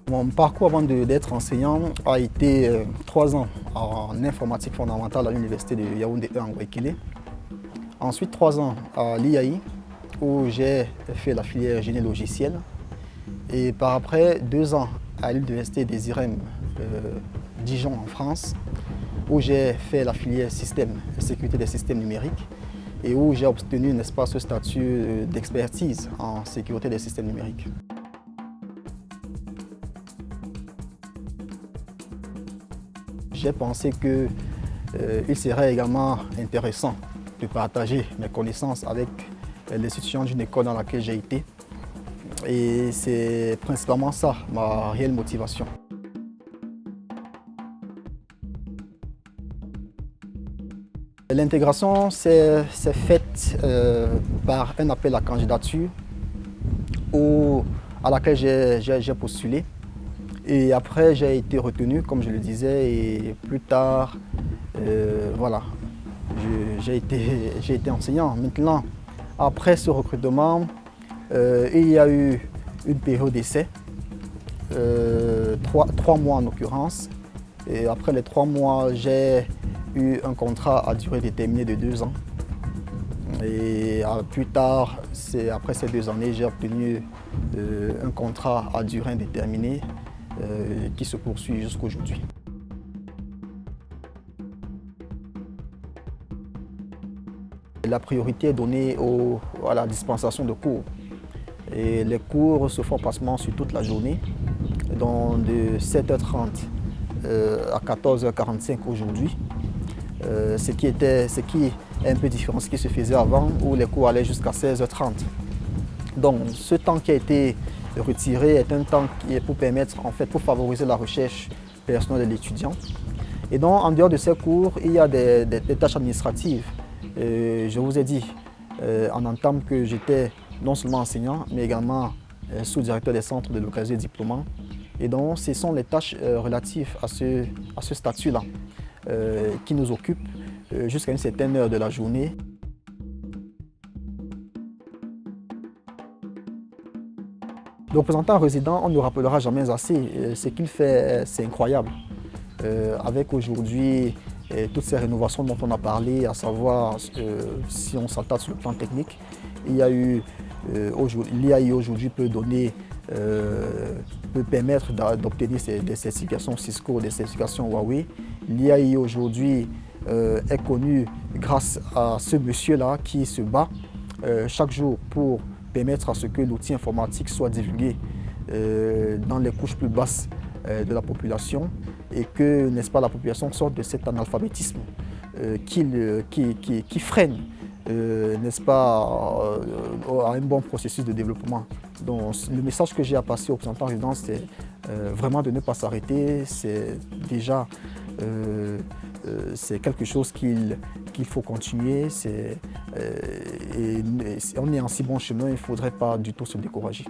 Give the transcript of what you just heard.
Mon parcours avant d'être enseignant a été 3 ans en informatique fondamentale à l'université de Yaoundé 1 en Guayaquil. Ensuite 3 ans à l'IAI où j'ai fait la filière génie logiciel. Et par après 2 ans à l'université des IREM Dijon en France où j'ai fait la filière système, sécurité des systèmes numériques et où j'ai obtenu, n'est-ce pas, ce statut d'expertise en sécurité des systèmes numériques. J'ai pensé qu'il serait également intéressant de partager mes connaissances avec les étudiants d'une école dans laquelle j'ai été. Et c'est principalement ça, ma réelle motivation. L'intégration s'est faite par un appel à candidature à laquelle j'ai postulé. Et après, j'ai été retenu, comme je le disais, et plus tard, voilà, j'ai été enseignant. Maintenant, après ce recrutement, il y a eu une période d'essai, 3 mois en l'occurrence. Et après les 3 mois, j'ai eu un contrat à durée déterminée de 2 ans. Et plus tard, après ces 2 années, j'ai obtenu un contrat à durée indéterminée qui se poursuit jusqu'à aujourd'hui. La priorité est donnée à la dispensation de cours. Et les cours se font passement sur toute la journée, donc de 7h30 à 14h45 aujourd'hui. Ce qui est un peu différent de ce qui se faisait avant, où les cours allaient jusqu'à 16h30. Donc ce temps qui a été retiré est un temps qui est pour permettre, en fait, pour favoriser la recherche personnelle de l'étudiant. Et donc en dehors de ces cours, il y a des tâches administratives. Je vous ai dit en entame que j'étais non seulement enseignant, mais également sous-directeur des centres de localisés diplômants. Et donc ce sont les tâches relatives à ce statut-là qui nous occupent jusqu'à une certaine heure de la journée. Le représentant résident, on ne le rappellera jamais assez. Ce qu'il fait, c'est incroyable. Avec aujourd'hui toutes ces rénovations dont on a parlé, à savoir si on s'attarde sur le plan technique, l'IAI aujourd'hui peut permettre d'obtenir des certifications Cisco, des certifications Huawei. L'IAI aujourd'hui est connu grâce à ce monsieur-là qui se bat chaque jour pour permettre à ce que l'outil informatique soit divulgué dans les couches plus basses de la population et que, n'est-ce pas, la population sorte de cet analphabétisme qui freine, n'est-ce pas, à un bon processus de développement. Donc le message que j'ai à passer aux représentants résidents, c'est vraiment de ne pas s'arrêter. C'est déjà c'est quelque chose qu'il faut continuer. Et on est en si bon chemin, il ne faudrait pas du tout se décourager.